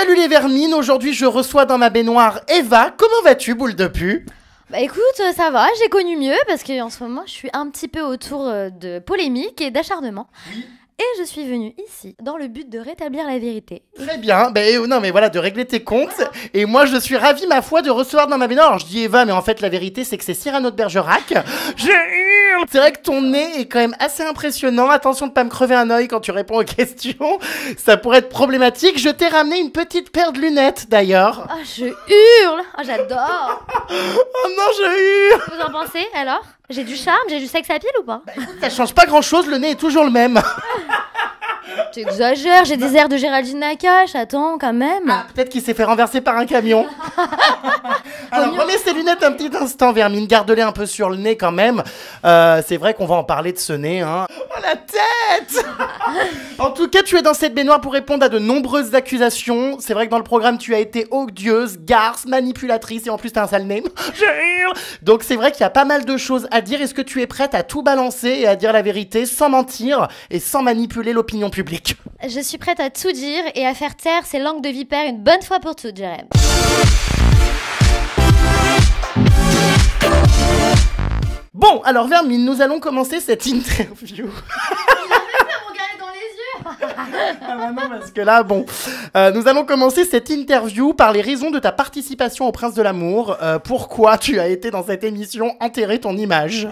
Salut les vermines, aujourd'hui je reçois dans ma baignoire Eva. Comment vas-tu, boule de pu? Bah écoute, ça va, j'ai connu mieux parce qu'en ce moment je suis un petit peu autour de polémiques et d'acharnement. Oui. Et je suis venue ici dans le but de rétablir la vérité. Très bien, non mais voilà, de régler tes comptes. Et moi je suis ravi, ma foi, de recevoir dans ma baignoire. Alors je dis Eva, mais en fait la vérité c'est que c'est Cyrano de Bergerac. C'est vrai que ton nez est quand même assez impressionnant. Attention de pas me crever un œil quand tu réponds aux questions. Ça pourrait être problématique. Je t'ai ramené une petite paire de lunettes d'ailleurs. Ah, je hurle. Ah, j'adore. Oh non, je hurle. Vous en pensez alors? J'ai du charme, j'ai du sex appeal ou pas? Ça change pas grand chose, le nez est toujours le même. T'exagères, j'ai des airs de Géraldine Nakache, attends quand même. Ah, peut-être qu'il s'est fait renverser par un camion. Alors, remets ces lunettes un petit instant, Vermine. Garde-les un peu sur le nez quand même. C'est vrai qu'on va en parler de ce nez, hein. Oh, la tête. En tout cas, tu es dans cette baignoire pour répondre à de nombreuses accusations. C'est vrai que dans le programme, tu as été odieuse, garce, manipulatrice et en plus, t'as un sale nez. Donc, c'est vrai qu'il y a pas mal de choses à dire. Est-ce que tu es prête à tout balancer et à dire la vérité sans mentir et sans manipuler l'opinion publique? Je suis prête à tout dire et à faire taire ces langues de vipère une bonne fois pour toutes, Jérém. Bon, alors Vermine, nous allons commencer cette interview. Ah bah non, parce que là, bon, nous allons commencer cette interview par les raisons de ta participation au Prince de l'amour. Pourquoi tu as été dans cette émission enterrer ton image?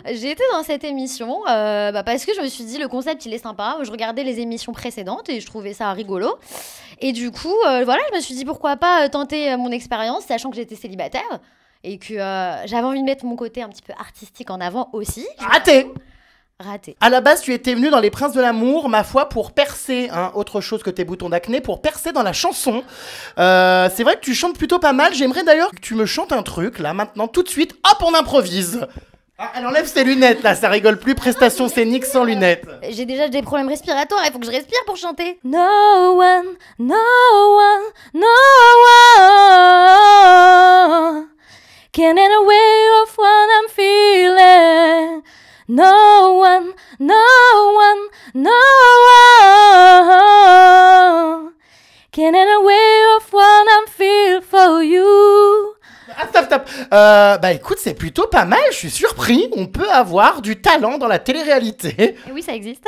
J'ai été dans cette émission parce que je me suis dit le concept il est sympa. Je regardais les émissions précédentes et je trouvais ça rigolo. Et du coup, voilà, je me suis dit pourquoi pas tenter mon expérience, sachant que j'étais célibataire et que j'avais envie de mettre mon côté un petit peu artistique en avant aussi. Raté! Raté. À la base, tu étais venue dans les Princes de l'amour, ma foi, pour percer, hein, autre chose que tes boutons d'acné, pour percer dans la chanson. C'est vrai que tu chantes plutôt pas mal. J'aimerais d'ailleurs que tu me chantes un truc, là, maintenant, tout de suite. Hop, on improvise. Ah, elle enlève ses lunettes, là, ça rigole plus. Prestation scénique sans lunettes. J'ai déjà des problèmes respiratoires, il faut que je respire pour chanter. No one, no one, no one can in a way of what I'm feeling. No one, no one, no one can in a way of what I'm feeling for you. Ah, stop. Écoute, c'est plutôt pas mal, je suis surpris. On peut avoir du talent dans la télé-réalité. Et oui, ça existe.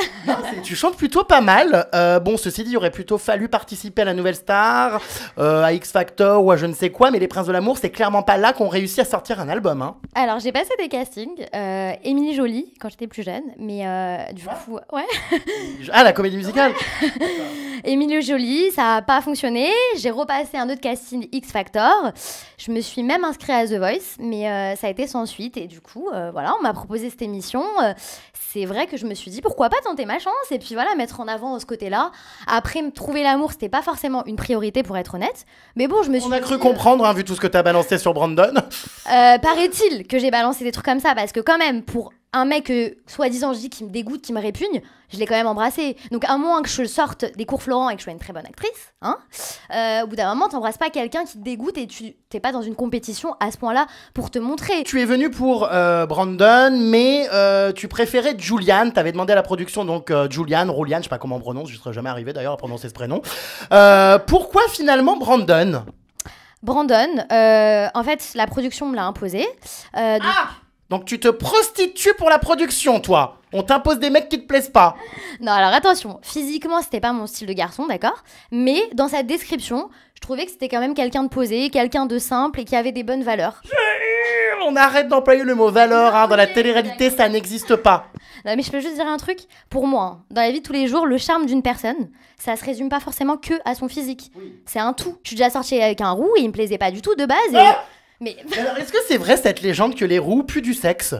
Tu chantes plutôt pas mal. Bon, ceci dit, il aurait plutôt fallu participer à la Nouvelle Star, à X Factor ou à je ne sais quoi, mais les Princes de l'amour, c'est clairement pas là qu'on réussit à sortir un album, hein. Alors, j'ai passé des castings, Émilie Joly, quand j'étais plus jeune, mais du coup, ouais. Ah, la comédie musicale. Émilie Joly, ça a pas fonctionné. J'ai repassé un autre casting X Factor. Je me suis même inscrite à The Voice, mais ça a été sans suite. Et du coup, voilà, on m'a proposé cette émission. C'est vrai que je me suis dit, pourquoi pas tenter ma chance? Et puis voilà, mettre en avant ce côté-là. Après, trouver l'amour, c'était pas forcément une priorité, pour être honnête. Mais bon, je me suis dit... On a cru comprendre, hein, vu tout ce que t'as balancé sur Brandon. Paraît-il que j'ai balancé des trucs comme ça, parce que quand même, pour un mec, soi-disant, je dis qui me dégoûte, qui me répugne, je l'ai quand même embrassé. Donc, à moins que je sorte des cours Florent et que je sois une très bonne actrice, hein, au bout d'un moment, t'embrasses pas quelqu'un qui te dégoûte et t'es pas dans une compétition à ce point-là pour te montrer. Tu es venu pour Brandon, mais tu préférais Julian. T'avais demandé à la production, donc Julian, Roulian, je sais pas comment on prononce, je serais jamais arrivé d'ailleurs à prononcer ce prénom. Pourquoi finalement Brandon? Brandon, en fait, la production me l'a imposé. Donc tu te prostitues pour la production, toi. On t'impose des mecs qui te plaisent pas. Non, alors attention, physiquement, c'était pas mon style de garçon, d'accord? Mais dans sa description, je trouvais que c'était quand même quelqu'un de posé, quelqu'un de simple et qui avait des bonnes valeurs. On arrête d'employer le mot valeur, hein. Dans la télé-réalité, ça n'existe pas. Non, mais je peux juste dire un truc. Pour moi, hein, dans la vie de tous les jours, le charme d'une personne, ça se résume pas forcément que à son physique. Oui. C'est un tout. Je suis déjà sortie avec un roux et il me plaisait pas du tout de base et... Mais alors, est-ce que c'est vrai cette légende que les roux puent du sexe?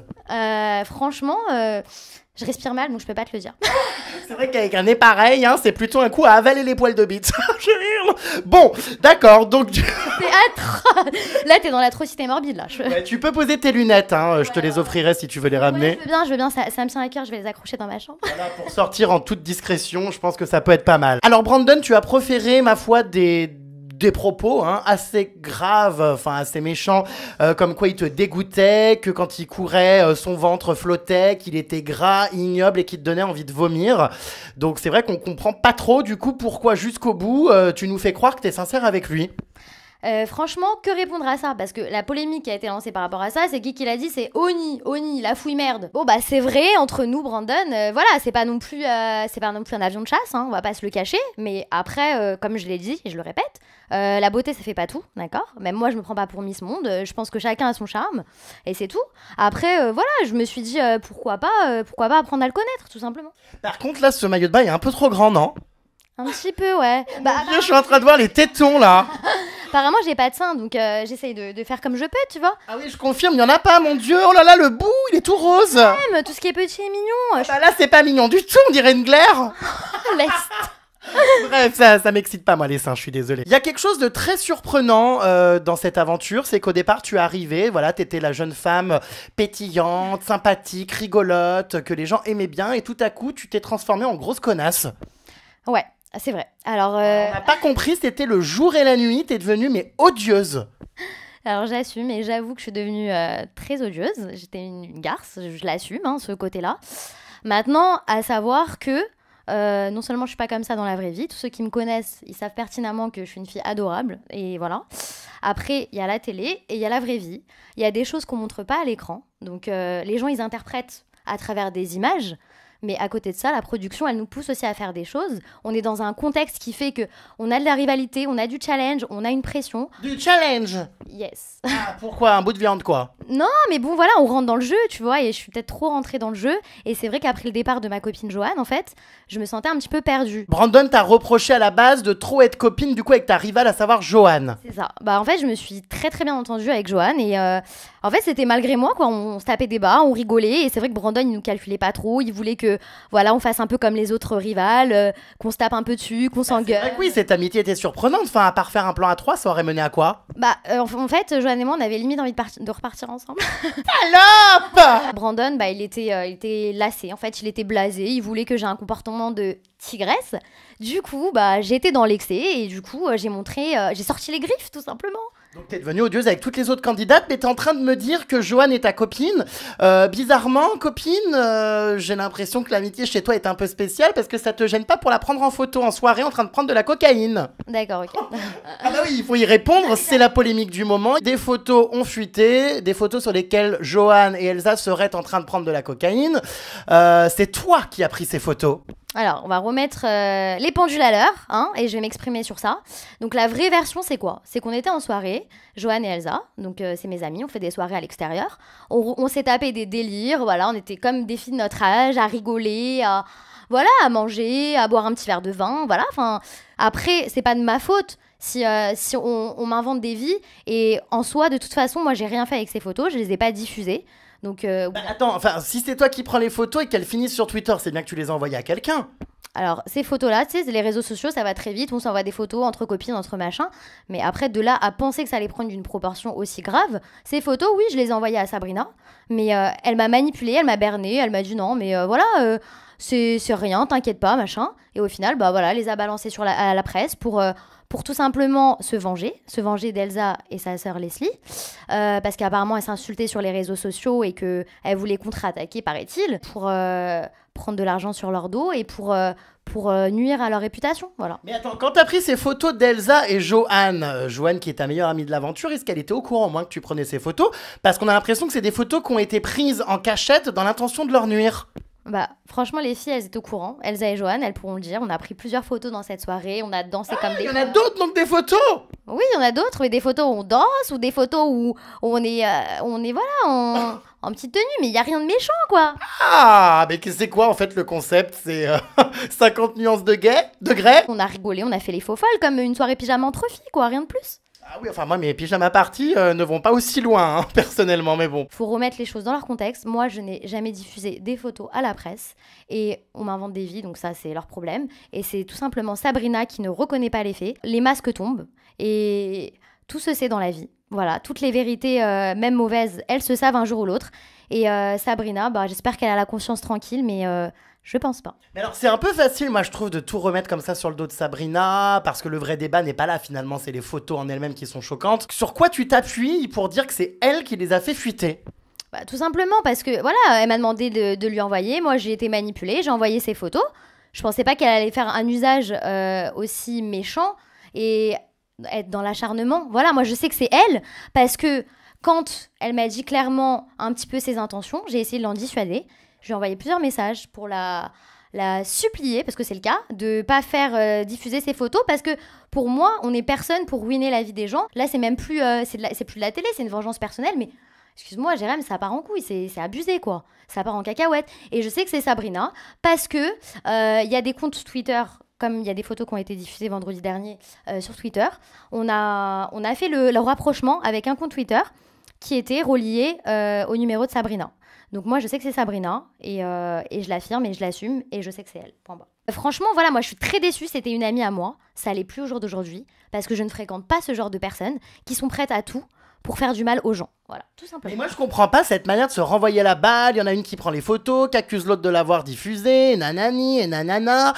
Franchement, je respire mal, donc je peux pas te le dire. C'est vrai qu'avec un nez pareil, hein, c'est plutôt un coup à avaler les poils de bite. Bon, d'accord, donc... C'est atroce. Là, t'es dans l'atrocité morbide, là. Ouais, tu peux poser tes lunettes, hein, je te les offrirai si tu veux les ramener. Ouais, je veux bien, ça me tient à cœur, je vais les accrocher dans ma chambre. Voilà, pour sortir en toute discrétion, je pense que ça peut être pas mal. Alors Brandon, tu as proféré, ma foi, des des propos assez graves, enfin assez méchants, comme quoi il te dégoûtait, que quand il courait, son ventre flottait, qu'il était gras, ignoble et qu'il te donnait envie de vomir. Donc c'est vrai qu'on comprend pas trop du coup pourquoi jusqu'au bout tu nous fais croire que t'es sincère avec lui. Franchement, que répondre à ça? Parce que la polémique qui a été lancée par rapport à ça, c'est qui l'a dit? C'est Oni, la fouille merde. Bon bah c'est vrai, entre nous, Brandon, voilà, c'est pas non plus un avion de chasse, on va pas se le cacher. Mais après, comme je l'ai dit et je le répète, la beauté ça fait pas tout, d'accord? Même moi je me prends pas pour Miss Monde, je pense que chacun a son charme et c'est tout. Après, voilà, je me suis dit pourquoi pas apprendre à le connaître, tout simplement. Par contre là, ce maillot de bain est un peu trop grand, non? Un petit peu, ouais. Je suis en train de voir les tétons là. Apparemment, j'ai pas de sein, donc j'essaye de faire comme je peux, tu vois. Ah oui, je confirme, il y en a pas, mon Dieu. Oh là là, le bout, il est tout rose. Même tout ce qui est petit et mignon. Bah là, c'est pas mignon du tout, on dirait une glaire. Laisse. Bref, ça m'excite pas, moi, les seins, je suis désolée. Il y a quelque chose de très surprenant dans cette aventure, c'est qu'au départ, tu es arrivée, voilà, t'étais la jeune femme pétillante, sympathique, rigolote, que les gens aimaient bien, et tout à coup, tu t'es transformée en grosse connasse. Ouais. C'est vrai. Alors, On n'a pas compris, c'était le jour et la nuit, t'es devenue, mais odieuse. Alors, j'assume et j'avoue que je suis devenue très odieuse. J'étais une garce, je l'assume, ce côté-là. Maintenant, à savoir que non seulement je suis pas comme ça dans la vraie vie, tous ceux qui me connaissent, ils savent pertinemment que je suis une fille adorable, et voilà. Après, il y a la télé et il y a la vraie vie. Il y a des choses qu'on montre pas à l'écran, donc les gens, ils interprètent à travers des images. Mais à côté de ça, la production, elle nous pousse aussi à faire des choses. On est dans un contexte qui fait que on a de la rivalité, on a du challenge, on a une pression. Du challenge. Yes. Ah, pourquoi? Un bout de viande, quoi? Non, mais bon, voilà, on rentre dans le jeu, tu vois, et je suis peut-être trop rentrée dans le jeu. Et c'est vrai qu'après le départ de ma copine Joanne, en fait, je me sentais un petit peu perdue. Brandon t'a reproché à la base de trop être copine, du coup, avec ta rivale, à savoir Joanne. C'est ça. Bah, en fait, je me suis très très bien entendue avec Joanne. Et en fait, c'était malgré moi, quoi. On se tapait des barres, on rigolait. Et c'est vrai que Brandon, il nous calculait pas trop. Il voulait que, voilà, on fasse un peu comme les autres rivales, qu'on se tape un peu dessus, qu'on s'engueule. C'est vrai que oui, cette amitié était surprenante. Enfin, à part faire un plan à trois, ça aurait mené à quoi? Bah, en fait, Joanne et moi, on avait limite envie de repartir ensemble. Salope! Brandon, bah, il était lassé. En fait, il était blasé. Il voulait que j'ai un comportement de tigresse. Du coup, bah, j'ai été dans l'excès et du coup, j'ai sorti les griffes, tout simplement. Donc t'es devenue odieuse avec toutes les autres candidates, mais t'es en train de me dire que Joanne est ta copine. Bizarrement, copine, j'ai l'impression que l'amitié chez toi est un peu spéciale parce que ça te gêne pas pour la prendre en photo en soirée en train de prendre de la cocaïne. D'accord, ok. Ah bah oui, il faut y répondre, c'est la polémique du moment. Des photos ont fuité, des photos sur lesquelles Joanne et Elsa seraient en train de prendre de la cocaïne. C'est toi qui as pris ces photos. Alors, on va remettre les pendules à l'heure, et je vais m'exprimer sur ça. Donc, la vraie version, c'est quoi? C'est qu'on était en soirée, Joanne et Elsa, donc c'est mes amis, on fait des soirées à l'extérieur. On s'est tapé des délires, voilà, on était comme des filles de notre âge, à rigoler, à manger, à boire un petit verre de vin, voilà. Enfin, après, c'est pas de ma faute si on m'invente des vies. Et en soi, de toute façon, moi, j'ai rien fait avec ces photos, je les ai pas diffusées. Donc, Attends, enfin, si c'est toi qui prends les photos et qu'elles finissent sur Twitter, c'est bien que tu les as envoyées à quelqu'un. Alors, ces photos-là, tu sais, les réseaux sociaux, ça va très vite, on s'envoie des photos entre copines, entre machins. Mais après, de là à penser que ça allait prendre une proportion aussi grave, ces photos, oui, je les ai envoyées à Sabrina. Mais elle m'a manipulée, elle m'a bernée, elle m'a dit non, mais voilà, c'est rien, t'inquiète pas, machin. Et au final, bah voilà, elle les a balancées à la presse pour tout simplement se venger d'Elsa et sa sœur Leslie, parce qu'apparemment elle s'insultait sur les réseaux sociaux et qu'elle voulait contre-attaquer, paraît-il, pour prendre de l'argent sur leur dos et pour nuire à leur réputation, voilà. Mais attends, quand t'as pris ces photos d'Elsa et Joanne, Joanne qui est ta meilleure amie de l'aventure, est-ce qu'elle était au courant au moins que tu prenais ces photos? Parce qu'on a l'impression que c'est des photos qui ont été prises en cachette dans l'intention de leur nuire. Bah, franchement, les filles, elles étaient au courant. Elsa et Joanne, elles pourront le dire. On a pris plusieurs photos dans cette soirée. On a dansé comme des... Il y en a d'autres, donc des photos? Oui, il y en a d'autres. Mais des photos où on danse ou des photos où on est voilà, en petite tenue. Mais il n'y a rien de méchant, quoi. Ah, mais c'est quoi, en fait, le concept? C'est 50 nuances de grès? On a rigolé, on a fait les faux folles comme une soirée pyjama entre filles, quoi. Rien de plus. Ah oui, enfin moi mes pyjama parties ne vont pas aussi loin, personnellement, mais bon. Faut remettre les choses dans leur contexte. Moi, je n'ai jamais diffusé des photos à la presse et on m'invente des vies, donc ça c'est leur problème. Et c'est tout simplement Sabrina qui ne reconnaît pas les faits. Les masques tombent et tout se sait dans la vie. Voilà, toutes les vérités, même mauvaises, elles se savent un jour ou l'autre. Et Sabrina, bah, j'espère qu'elle a la conscience tranquille, mais Je pense pas. Mais alors, c'est un peu facile, moi, je trouve, de tout remettre comme ça sur le dos de Sabrina, parce que le vrai débat n'est pas là, finalement, c'est les photos en elles-mêmes qui sont choquantes. Sur quoi tu t'appuies pour dire que c'est elle qui les a fait fuiter? Bah, tout simplement parce que, voilà, elle m'a demandé de lui envoyer. Moi, j'ai été manipulée, j'ai envoyé ses photos. Je pensais pas qu'elle allait faire un usage aussi méchant et être dans l'acharnement. Voilà, moi, je sais que c'est elle, parce que quand elle m'a dit clairement un petit peu ses intentions, j'ai essayé de l'en dissuader. Je lui ai envoyé plusieurs messages pour la supplier, parce que c'est le cas, de pas faire diffuser ses photos, parce que pour moi, on n'est personne pour ruiner la vie des gens. Là, c'est même plus, c'est plus de la télé, c'est une vengeance personnelle, mais excuse-moi, Jérém, ça part en couille, c'est abusé, quoi. Ça part en cacahuète. Et je sais que c'est Sabrina, parce que y a des comptes Twitter, comme il y a des photos qui ont été diffusées vendredi dernier sur Twitter, on a fait le rapprochement avec un compte Twitter qui était relié au numéro de Sabrina. Donc moi, je sais que c'est Sabrina, et je l'affirme, et je l'assume, et je sais que c'est elle. Point barre. Franchement, voilà, moi, je suis très déçue. C'était une amie à moi. Ça l'est plus au jour d'aujourd'hui, parce que je ne fréquente pas ce genre de personnes qui sont prêtes à tout pour faire du mal aux gens. Voilà, tout simplement. Et moi, je comprends pas cette manière de se renvoyer la balle. Il y en a une qui prend les photos, qui accuse l'autre de l'avoir diffusée, et nanani, et nanana.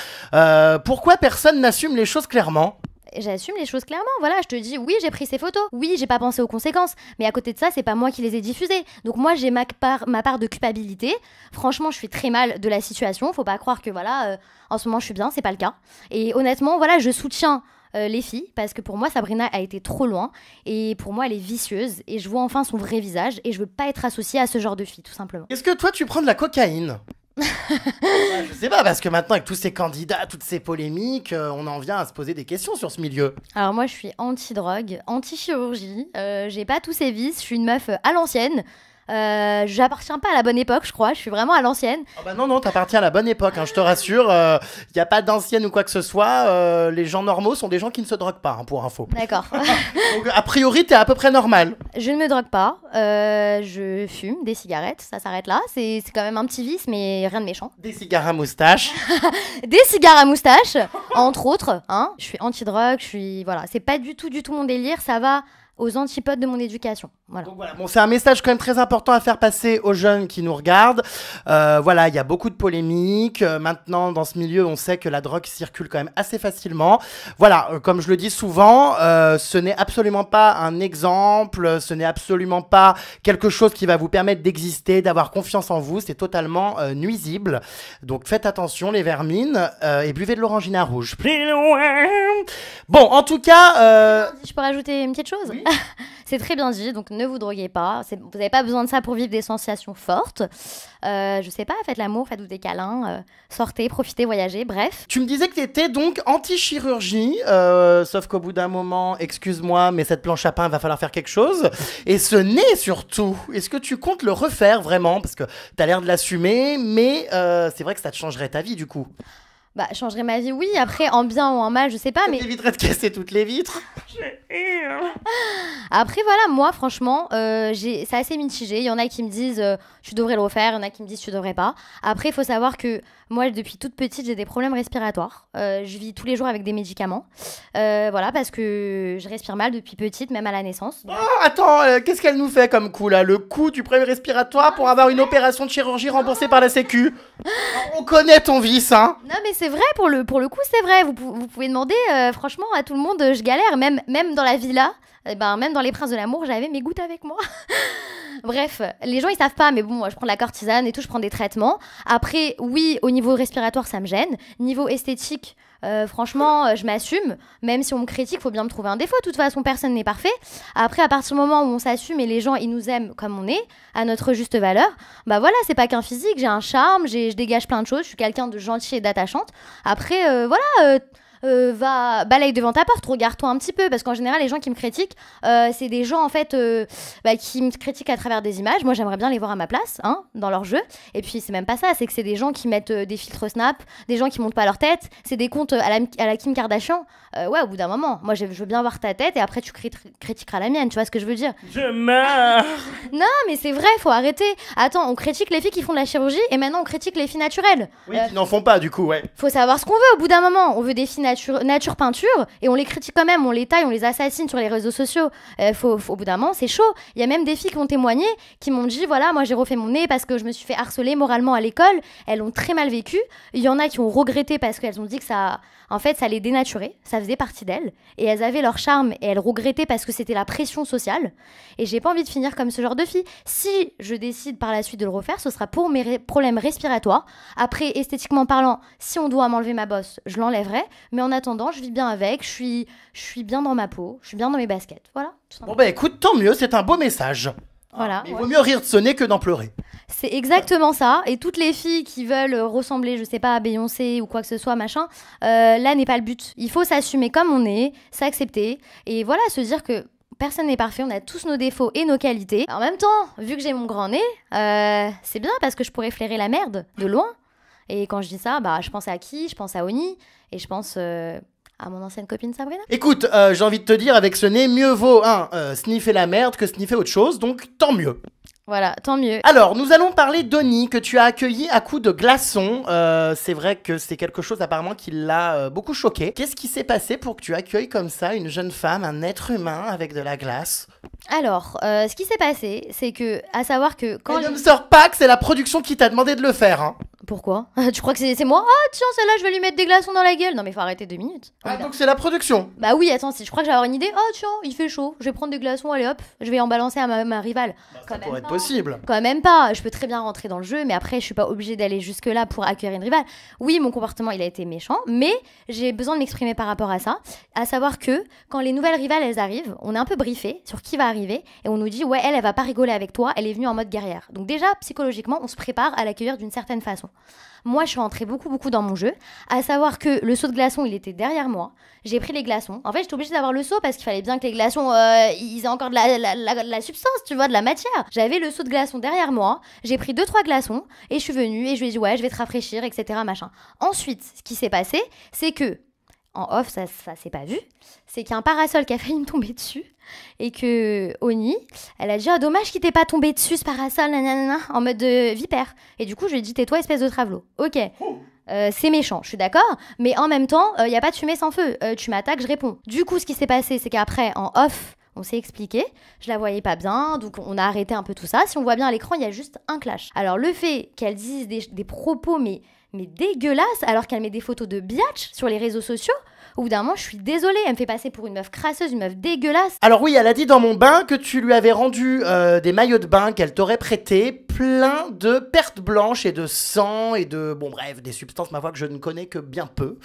Pourquoi personne n'assume les choses clairement? J'assume les choses clairement, voilà, je te dis, oui, j'ai pris ces photos, oui, j'ai pas pensé aux conséquences, mais à côté de ça, c'est pas moi qui les ai diffusées. Donc moi, j'ai ma part de culpabilité. Franchement, je suis très mal de la situation, faut pas croire que, voilà, en ce moment, je suis bien, c'est pas le cas. Et honnêtement, voilà, je soutiens les filles, parce que pour moi, Sabrina a été trop loin, et pour moi, elle est vicieuse, et je vois enfin son vrai visage, et je veux pas être associée à ce genre de fille, tout simplement. Est-ce que toi, tu prends de la cocaïne? Je sais pas, parce que maintenant, avec tous ces candidats, toutes ces polémiques, on en vient à se poser des questions sur ce milieu. Alors moi, je suis anti-drogue, anti-chirurgie, j'ai pas tous ces vices, je suis une meuf à l'ancienne. J'appartiens pas à la bonne époque, je crois. Je suis vraiment à l'ancienne. Oh bah non, t'appartiens à la bonne époque, hein, je te rassure. Y a pas d'ancienne ou quoi que ce soit. Les gens normaux sont des gens qui ne se droguent pas, hein, pour info. D'accord. Donc, a priori, t'es à peu près normal. Je ne me drogue pas. Je fume des cigarettes. Ça s'arrête là. C'est quand même un petit vice, mais rien de méchant. Des cigares à moustache. Des cigares à moustache, entre autres. Hein. Je suis anti-drogue. Voilà. C'est pas du tout mon délire. Ça va aux antipodes de mon éducation. Voilà. Donc voilà, bon, c'est un message quand même très important à faire passer aux jeunes qui nous regardent. Voilà, il y a beaucoup de polémiques. Maintenant, dans ce milieu, on sait que la drogue circule quand même assez facilement. Voilà, comme je le dis souvent, ce n'est absolument pas un exemple, ce n'est absolument pas quelque chose qui va vous permettre d'exister, d'avoir confiance en vous. C'est totalement nuisible. Donc faites attention, les vermines, et buvez de l'orangina rouge. Bon, en tout cas... Je peux rajouter une petite chose? Oui. C'est très bien dit, donc ne vous droguez pas. Vous n'avez pas besoin de ça pour vivre des sensations fortes. Je sais pas, faites l'amour, faites-vous des câlins, sortez, profitez, voyagez, bref. Tu me disais que tu étais donc anti-chirurgie, sauf qu'au bout d'un moment, excuse-moi, mais cette planche à pain, va falloir faire quelque chose. Et ce nez surtout, est-ce que tu comptes le refaire vraiment? Parce que tu as l'air de l'assumer, mais c'est vrai que ça te changerait ta vie du coup. Bah, changerait ma vie, oui. Après, en bien ou en mal, je sais pas, Ça mais... t'éviterait de casser toutes les vitres. Après, voilà, moi, franchement, c'est assez mitigé. Il y en a qui me disent tu devrais le refaire, il y en a qui me disent tu devrais pas. Après, il faut savoir que moi, depuis toute petite, j'ai des problèmes respiratoires. Je vis tous les jours avec des médicaments. Voilà, parce que je respire mal depuis petite, même à la naissance. Oh, attends, qu'est-ce qu'elle nous fait comme coup là? Le coup du problème respiratoire pour avoir une opération de chirurgie remboursée par la Sécu. On connaît ton vice, hein. Non, mais c'est vrai, pour le coup, c'est vrai. Vous pouvez demander, franchement, à tout le monde, je galère. Même dans la villa, même dans Les Princes de l'amour, j'avais mes gouttes avec moi. Bref, les gens ils savent pas, mais bon, moi je prends de la cortisane et tout, je prends des traitements. Après, oui, au niveau respiratoire, ça me gêne. Niveau esthétique, franchement, je m'assume. Même si on me critique, faut bien me trouver un défaut. De toute façon, personne n'est parfait. Après, à partir du moment où on s'assume et les gens ils nous aiment comme on est, à notre juste valeur, bah voilà, c'est pas qu'un physique, j'ai un charme, je dégage plein de choses, je suis quelqu'un de gentil et d'attachante. Après, voilà. Va balaye devant ta porte, regarde-toi un petit peu, parce qu'en général les gens qui me critiquent c'est des gens en fait qui me critiquent à travers des images. Moi j'aimerais bien les voir à ma place, hein, dans leur jeu. Et puis c'est même pas ça, c'est que c'est des gens qui mettent des filtres Snap, des gens qui montent pas leur tête, c'est des comptes à la Kim Kardashian. Ouais, au bout d'un moment, moi je veux bien voir ta tête et après tu critiqueras la mienne, tu vois ce que je veux dire? Je meurs. Non mais c'est vrai, faut arrêter. Attends, on critique les filles qui font de la chirurgie et maintenant on critique les filles naturelles. Oui, qui n'en font pas du coup, ouais. Faut savoir ce qu'on veut au bout d'un moment. On veut des filles nature peinture, et on les critique quand même, on les taille, on les assassine sur les réseaux sociaux. Au bout d'un moment, c'est chaud. Il y a même des filles qui ont témoigné, qui m'ont dit, voilà, moi j'ai refait mon nez parce que je me suis fait harceler moralement à l'école. Elles l'ont très mal vécu. Il y en a qui ont regretté parce qu'elles ont dit que ça les dénaturait, ça faisait partie d'elles, et elles avaient leur charme, et elles regrettaient parce que c'était la pression sociale. Et j'ai pas envie de finir comme ce genre de fille. Si je décide par la suite de le refaire, ce sera pour mes problèmes respiratoires. Après, esthétiquement parlant, si on doit m'enlever ma bosse, je l'enlèverai. Mais en attendant, je vis bien avec, je suis bien dans ma peau, je suis bien dans mes baskets. Voilà. Bon bah écoute, tant mieux, c'est un beau message. Voilà. Il vaut mieux rire de ce nez que d'en pleurer. C'est exactement ça. Et toutes les filles qui veulent ressembler, je sais pas, à Beyoncé ou quoi que ce soit, machin, là n'est pas le but. Il faut s'assumer comme on est, s'accepter, et voilà, se dire que personne n'est parfait, on a tous nos défauts et nos qualités. En même temps, vu que j'ai mon grand nez, c'est bien parce que je pourrais flairer la merde de loin. Et quand je dis ça, bah, je pense à qui ? Je pense à Oni, et je pense à mon ancienne copine Sabrina. Écoute, j'ai envie de te dire, avec ce nez, mieux vaut sniffer la merde que sniffer autre chose, donc tant mieux. Voilà, tant mieux. Alors, nous allons parler d'Oni, que tu as accueilli à coups de glaçons. C'est vrai que c'est quelque chose apparemment qui l'a beaucoup choqué. Qu'est-ce qui s'est passé pour que tu accueilles comme ça une jeune femme, un être humain avec de la glace ? Alors, ce qui s'est passé, c'est que, à savoir que quand... Et ne me sors pas que c'est la production qui t'a demandé de le faire, hein. Pourquoi ? Tu crois que c'est moi ? Ah tiens, celle-là, je vais lui mettre des glaçons dans la gueule. Non mais faut arrêter 2 minutes. Ah, donc c'est la production. Bah oui, attends, si je crois que j'avais une idée. Oh tiens, il fait chaud, je vais prendre des glaçons, allez hop, je vais en balancer à ma rivale. Ça pourrait être possible. Quand même pas, je peux très bien rentrer dans le jeu, mais après je suis pas obligée d'aller jusque là pour accueillir une rivale. Oui, mon comportement il a été méchant, mais j'ai besoin de m'exprimer par rapport à ça. À savoir que quand les nouvelles rivales elles arrivent, on est un peu briefé sur qui va arriver, et on nous dit ouais, elle va pas rigoler avec toi, elle est venue en mode guerrière. Donc déjà psychologiquement on se prépare à l'accueillir d'une certaine façon. Moi, je suis rentrée beaucoup dans mon jeu. À savoir que le seau de glaçons, il était derrière moi. J'ai pris les glaçons. En fait, j'étais obligée d'avoir le seau parce qu'il fallait bien que les glaçons, ils aient encore de la substance, tu vois, de la matière. J'avais le seau de glaçons derrière moi. J'ai pris 2-3 glaçons et je suis venue et je lui ai dit ouais, je vais te rafraîchir, etc. machin. Ensuite, ce qui s'est passé, c'est que en off, ça s'est pas vu, c'est qu'il y a un parasol qui a failli me tomber dessus et que Oni, elle a dit ah dommage qu'il t'ait pas tombé dessus ce parasol, nanana, en mode vipère. Et du coup je lui ai dit tais-toi espèce de travelot. Ok, c'est méchant, je suis d'accord, mais en même temps y a pas de fumée sans feu. Tu m'attaques, je réponds. Du coup ce qui s'est passé c'est qu'après en off on s'est expliqué, je la voyais pas bien, donc on a arrêté un peu tout ça. Si on voit bien à l'écran, il y a juste un clash. Alors le fait qu'elle dise des propos mais dégueulasses, alors qu'elle met des photos de biatch sur les réseaux sociaux, au bout d'un moment, je suis désolée, elle me fait passer pour une meuf crasseuse, une meuf dégueulasse. Alors oui, elle a dit dans mon bain que tu lui avais rendu des maillots de bain qu'elle t'aurait prêtés, plein de pertes blanches et de sang et de, bon bref, des substances, ma foi, que je ne connais que bien peu.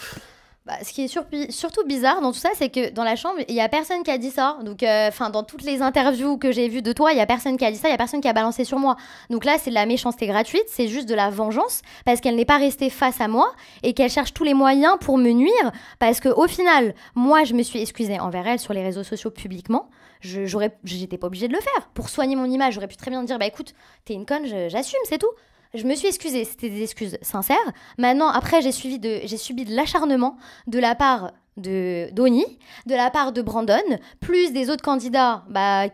Bah, ce qui est surtout bizarre dans tout ça, c'est que dans la chambre, il y a personne qui a dit ça. Donc, dans toutes les interviews que j'ai vues de toi, il y a personne qui a dit ça, il y a personne qui a balancé sur moi. Donc là, c'est de la méchanceté gratuite, c'est juste de la vengeance, parce qu'elle n'est pas restée face à moi et qu'elle cherche tous les moyens pour me nuire, parce que au final, moi, je me suis excusée envers elle sur les réseaux sociaux publiquement. J'étais pas obligée de le faire. Pour soigner mon image, j'aurais pu très bien dire, bah écoute, t'es une conne, j'assume, c'est tout. Je me suis excusée, c'était des excuses sincères. Maintenant, après, j'ai subi de l'acharnement de la part d'Oni, de la part de Brandon, plus des autres candidats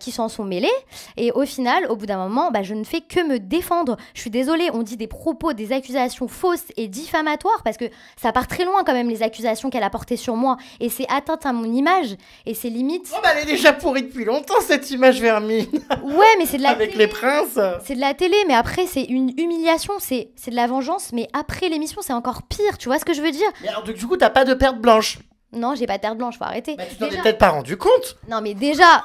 qui s'en sont mêlés. Et au final, au bout d'un moment, je ne fais que me défendre. Je suis désolée, on dit des propos, des accusations fausses et diffamatoires, parce que ça part très loin quand même, les accusations qu'elle a portées sur moi. Et c'est atteinte à mon image, et c'est limite... Oh elle est déjà pourrie depuis longtemps, cette image vermine. Ouais, mais c'est de la avec télé. Les princes. C'est de la télé, mais après, c'est une humiliation, c'est de la vengeance, mais après l'émission, c'est encore pire, tu vois ce que je veux dire ? Mais alors, du coup, t'as pas de perte blanche ? Non, j'ai pas de terre blanche, faut arrêter. Tu t'en es peut-être pas rendu compte. Non, mais déjà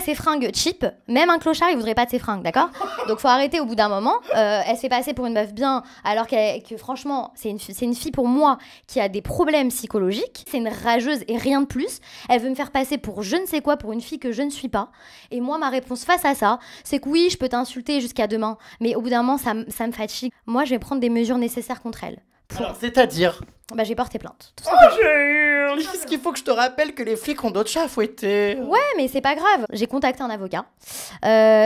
ces fringues cheap, même un clochard, il voudrait pas de ces fringues, d'accord ? Donc faut arrêter au bout d'un moment. Elle se fait passer pour une meuf bien, alors que franchement, c'est une fille pour moi qui a des problèmes psychologiques. C'est une rageuse et rien de plus. Elle veut me faire passer pour je ne sais quoi, pour une fille que je ne suis pas. Et moi, ma réponse face à ça, c'est que oui, je peux t'insulter jusqu'à demain, mais au bout d'un moment, ça me fatigue. Moi, je vais prendre des mesures nécessaires contre elle. Alors, c'est-à-dire ? J'ai porté plainte. Est-ce qu'il faut que je te rappelle que les flics ont d'autres chats à fouetter ? Ouais, mais c'est pas grave. J'ai contacté un avocat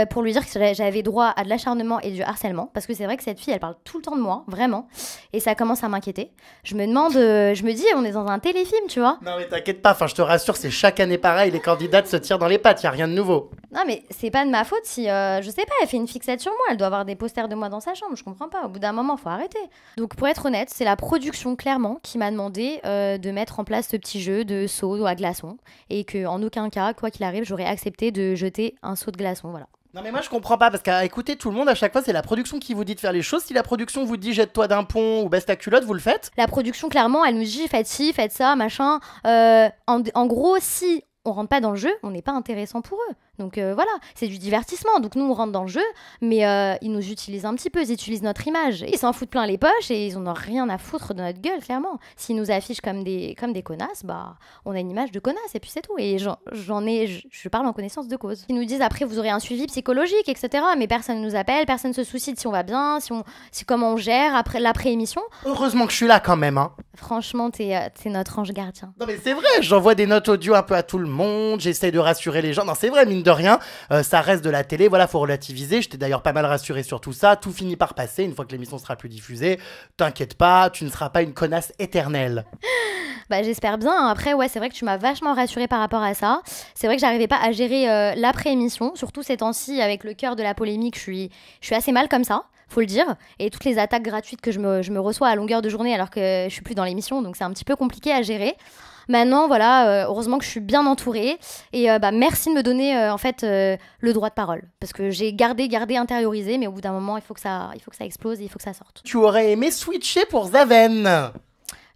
pour lui dire que j'avais droit à de l'acharnement et du harcèlement, parce que c'est vrai que cette fille, elle parle tout le temps de moi, vraiment, et ça commence à m'inquiéter. Je me dis, on est dans un téléfilm, tu vois. Non mais t'inquiète pas, je te rassure, c'est chaque année pareil, les candidates se tirent dans les pattes, y a rien de nouveau. Non mais c'est pas de ma faute si, je sais pas, elle fait une fixette sur moi, elle doit avoir des posters de moi dans sa chambre, je comprends pas, au bout d'un moment, faut arrêter. Donc pour être honnête, c'est la production, clairement, maman qui m'a demandé de mettre en place ce petit jeu de saut à glaçons et qu'en aucun cas, quoi qu'il arrive, j'aurais accepté de jeter un seau de glaçons, voilà. Non mais moi je comprends pas parce qu'à écouter tout le monde à chaque fois c'est la production qui vous dit de faire les choses. Si la production vous dit jette-toi d'un pont ou baisse ta culotte, vous le faites? La production, clairement, elle nous dit faites ci, faites ça, machin. En gros, si on rentre pas dans le jeu, on n'est pas intéressant pour eux. Donc voilà, c'est du divertissement. Donc nous, on rentre dans le jeu, mais ils nous utilisent un petit peu, ils utilisent notre image. Ils s'en foutent plein les poches et ils en ont rien à foutre de notre gueule, clairement. S'ils nous affichent comme des connasses, bah on a une image de connasse et puis c'est tout. Et je parle en connaissance de cause. Ils nous disent après, vous aurez un suivi psychologique, etc. Mais personne ne nous appelle, personne ne se soucie de si on va bien, comment on gère après l'après-émission. Heureusement que je suis là quand même, hein. Franchement, t'es notre ange gardien. Non mais c'est vrai, j'envoie des notes audio un peu à tout le monde, j'essaye de rassurer les gens. Non c'est vrai, mine de rien, ça reste de la télé, voilà, faut relativiser. Je t'ai d'ailleurs pas mal rassuré sur tout ça, tout finit par passer une fois que l'émission sera plus diffusée. T'inquiète pas, tu ne seras pas une connasse éternelle. Bah, j'espère bien. Après, ouais, c'est vrai que tu m'as vachement rassurée par rapport à ça. C'est vrai que j'arrivais pas à gérer l'après-émission, surtout ces temps-ci, avec le cœur de la polémique, je suis assez mal comme ça, faut le dire. Et toutes les attaques gratuites que je me reçois à longueur de journée alors que je suis plus dans l'émission, donc c'est un petit peu compliqué à gérer. Maintenant, voilà, heureusement que je suis bien entourée. Et merci de me donner le droit de parole. Parce que j'ai gardé, intériorisé, mais au bout d'un moment, il faut que ça explose et il faut que ça sorte. Tu aurais aimé switcher pour Zaven?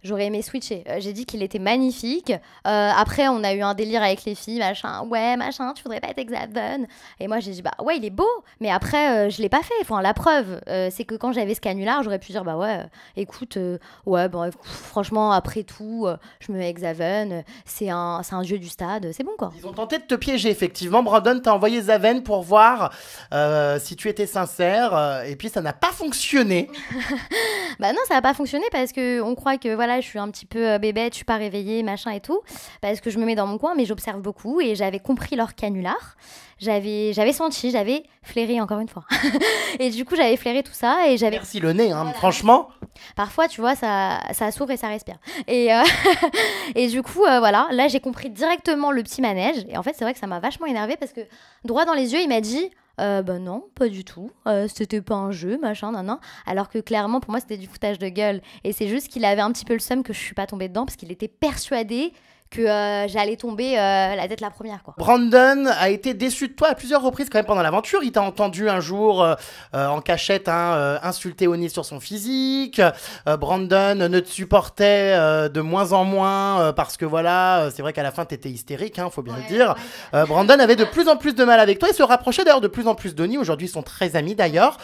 J'aurais aimé switcher. J'ai dit qu'il était magnifique. Après, on a eu un délire avec les filles, machin. Ouais, machin, tu voudrais pas être Zaven? Et moi, j'ai dit, bah ouais, il est beau. Mais après, je l'ai pas fait. Enfin, la preuve, c'est que quand j'avais ce canular, j'aurais pu dire, bah ouais, écoute, ouais, bon, franchement, après tout, je me mets avec Zaven. C'est un dieu du stade. C'est bon, quoi. Ils ont tenté de te piéger, effectivement. Brandon t'a envoyé Zaven pour voir si tu étais sincère. Et puis, ça n'a pas fonctionné. Bah non, ça n'a pas fonctionné parce qu'on croit que voilà, je suis un petit peu bébête, je suis pas réveillée, machin et tout. Parce que je me mets dans mon coin, mais j'observe beaucoup et j'avais compris leur canular. J'avais senti, j'avais flairé encore une fois. Et du coup, j'avais flairé tout ça et j'avais... Merci le nez, hein, voilà. Franchement. Parfois, tu vois, ça s'ouvre et ça respire. Et, et du coup, voilà, là, j'ai compris directement le petit manège. Et en fait, c'est vrai que ça m'a vachement énervée parce que droit dans les yeux, il m'a dit... bah non, pas du tout. C'était pas un jeu, machin, nan. Alors que clairement, pour moi, c'était du foutage de gueule. Et c'est juste qu'il avait un petit peu le seum que je suis pas tombée dedans parce qu'il était persuadé que j'allais tomber la tête la première, quoi. Brandon a été déçu de toi à plusieurs reprises quand même pendant l'aventure. Il t'a entendu un jour en cachette insulter Oni sur son physique. Brandon ne te supportait de moins en moins parce que voilà, c'est vrai qu'à la fin t'étais hystérique, faut bien le dire. Ouais. Brandon avait de plus en plus de mal avec toi et se rapprochait d'ailleurs de plus en plus d'Oni. Aujourd'hui ils sont très amis d'ailleurs.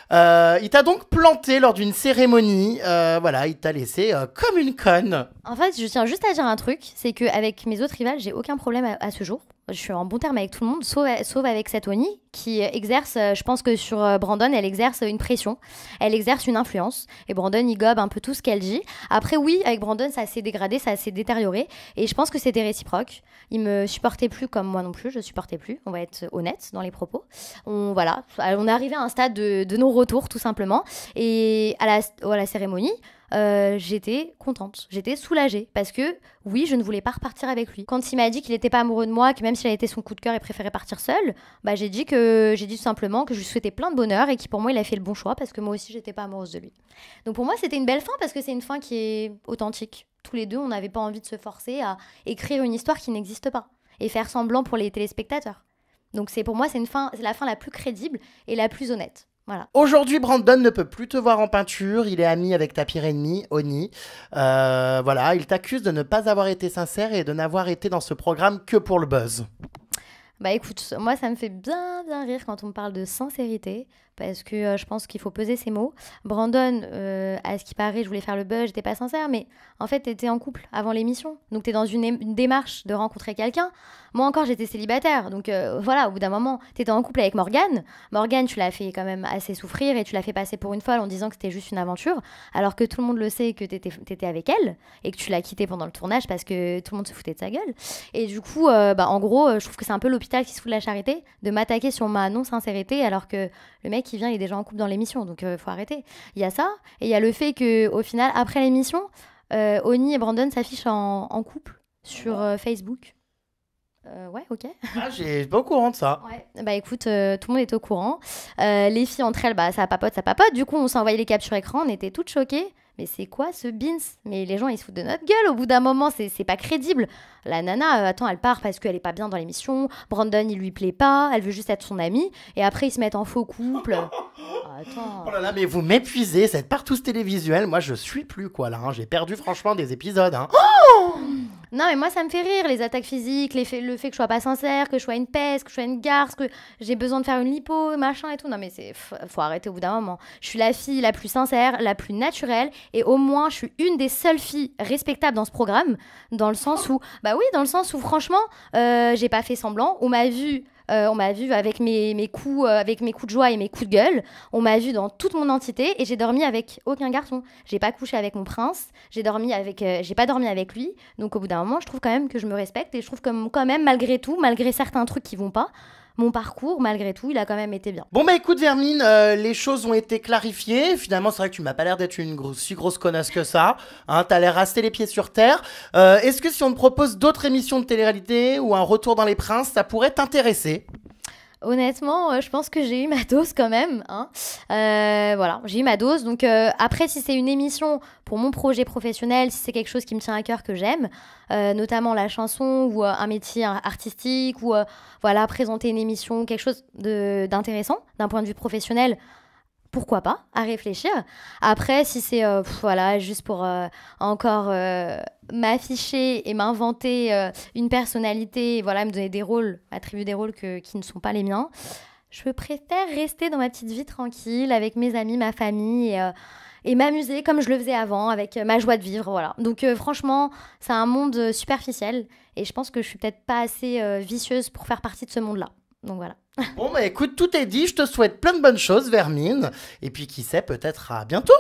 Il t'a donc planté lors d'une cérémonie. Voilà, il t'a laissé comme une conne. En fait, je tiens juste à dire un truc, c'est qu'avec mes autres rivales, j'ai aucun problème à ce jour. Je suis en bon terme avec tout le monde, sauf avec cette Oni qui exerce, je pense que sur Brandon, elle exerce une pression, elle exerce une influence. Et Brandon, il gobe un peu tout ce qu'elle dit. Après, oui, avec Brandon, ça s'est dégradé, ça s'est détérioré. Et je pense que c'était réciproque. Il me supportait plus comme moi non plus, je supportais plus. On va être honnête dans les propos. On est arrivé à un stade de non-retour, tout simplement. Et à la cérémonie, j'étais contente, j'étais soulagée parce que oui, je ne voulais pas repartir avec lui. Quand il m'a dit qu'il n'était pas amoureux de moi, que même s'il a été son coup de cœur, il préférait partir seul, bah j'ai dit tout simplement que je lui souhaitais plein de bonheur et que pour moi il a fait le bon choix parce que moi aussi j'étais pas amoureuse de lui. Donc pour moi c'était une belle fin parce que c'est une fin qui est authentique. Tous les deux on n'avait pas envie de se forcer à écrire une histoire qui n'existe pas et faire semblant pour les téléspectateurs. Donc pour moi c'est la fin la plus crédible et la plus honnête. Voilà. Aujourd'hui, Brandon ne peut plus te voir en peinture. Il est ami avec ta pire ennemie, Oni. Voilà, il t'accuse de ne pas avoir été sincère et de n'avoir été dans ce programme que pour le buzz. Bah écoute, moi ça me fait bien rire quand on me parle de sincérité parce que je pense qu'il faut peser ses mots. Brandon, à ce qui paraît, je voulais faire le buzz, j'étais pas sincère, mais en fait t'étais en couple avant l'émission, donc t'es dans une démarche de rencontrer quelqu'un. Moi encore j'étais célibataire, donc voilà, au bout d'un moment t'étais en couple avec Morgane. Morgane, tu l'as fait quand même assez souffrir et tu l'as fait passer pour une folle en disant que c'était juste une aventure, alors que tout le monde le sait que t'étais avec elle et que tu l'as quittée pendant le tournage parce que tout le monde se foutait de sa gueule. Et du coup, en gros, je trouve que c'est un peu l'hôpital qui se fout de la charité de m'attaquer sur ma non-sincérité alors que le mec qui vient il est déjà en couple dans l'émission, donc faut arrêter. Il y a ça, et il y a le fait qu'au final, après l'émission, Oni et Brandon s'affichent en couple sur Facebook. Ouais, ok. Ah, j'ai pas au courant de ça. Ouais. Bah écoute, tout le monde est au courant. Les filles entre elles, ça papote. Du coup, on s'est envoyé les captures écran, on était toutes choquées. mais c'est quoi ce Beans? Mais les gens, ils se foutent de notre gueule au bout d'un moment, c'est pas crédible. La nana, attends, elle part parce qu'elle est pas bien dans l'émission. Brandon, il lui plaît pas, elle veut juste être son amie. Et après, ils se mettent en faux couple. Attends. Oh là là, mais vous m'épuisez, cette partouze télévisuelle. Moi, je suis plus, quoi, là. J'ai perdu, franchement, des épisodes. Non, mais moi, ça me fait rire, les attaques physiques, le fait que je sois pas sincère, que je sois une peste, que je sois une garce, que j'ai besoin de faire une lipo, machin et tout. Non, mais faut arrêter au bout d'un moment. Je suis la fille la plus sincère, la plus naturelle, et au moins, je suis une des seules filles respectables dans ce programme, dans le sens où, franchement, j'ai pas fait semblant. On m'a vu avec mes coups de joie et mes coups de gueule. On m'a vu dans toute mon entité et j'ai dormi avec aucun garçon. J'ai pas couché avec mon prince. J'ai pas dormi avec lui. Donc au bout d'un moment, je trouve quand même que je me respecte et je trouve que quand même, malgré tout, malgré certains trucs qui vont pas, mon parcours, malgré tout, il a quand même été bien. Bon, bah écoute, Vermine, les choses ont été clarifiées. Finalement, c'est vrai que tu m'as pas l'air d'être une si grosse connasse que ça. T'as l'air resté les pieds sur terre. Est-ce que si on te propose d'autres émissions de télé-réalité ou un retour dans les princes, ça pourrait t'intéresser ? Honnêtement, je pense que j'ai eu ma dose quand même. Voilà, j'ai eu ma dose. Donc après, si c'est une émission pour mon projet professionnel, si c'est quelque chose qui me tient à cœur, que j'aime, notamment la chanson ou un métier artistique ou voilà, présenter une émission, quelque chose d'intéressant d'un point de vue professionnel, pourquoi pas, à réfléchir. Après, si c'est voilà, juste pour encore m'afficher et m'inventer une personnalité, voilà, me donner des rôles, m'attribuer des rôles qui ne sont pas les miens, je préfère rester dans ma petite vie tranquille avec mes amis, ma famille et m'amuser comme je le faisais avant, avec ma joie de vivre, voilà. Donc franchement, c'est un monde superficiel et je pense que je suis peut-être pas assez vicieuse pour faire partie de ce monde-là. Donc voilà. Bon, bah écoute, tout est dit. Je te souhaite plein de bonnes choses, Vermine. Et puis, qui sait, peut-être à bientôt.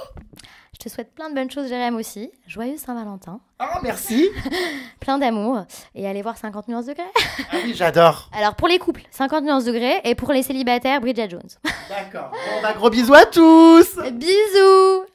Je te souhaite plein de bonnes choses, Jérém, aussi. Joyeux Saint-Valentin. Ah, merci. Plein d'amour. Et allez voir 50 nuances degrés. Ah oui, j'adore. Alors, pour les couples, 50 nuances degrés. Et pour les célibataires, Bridget Jones. D'accord. Bon, bah gros bisous à tous. Bisous.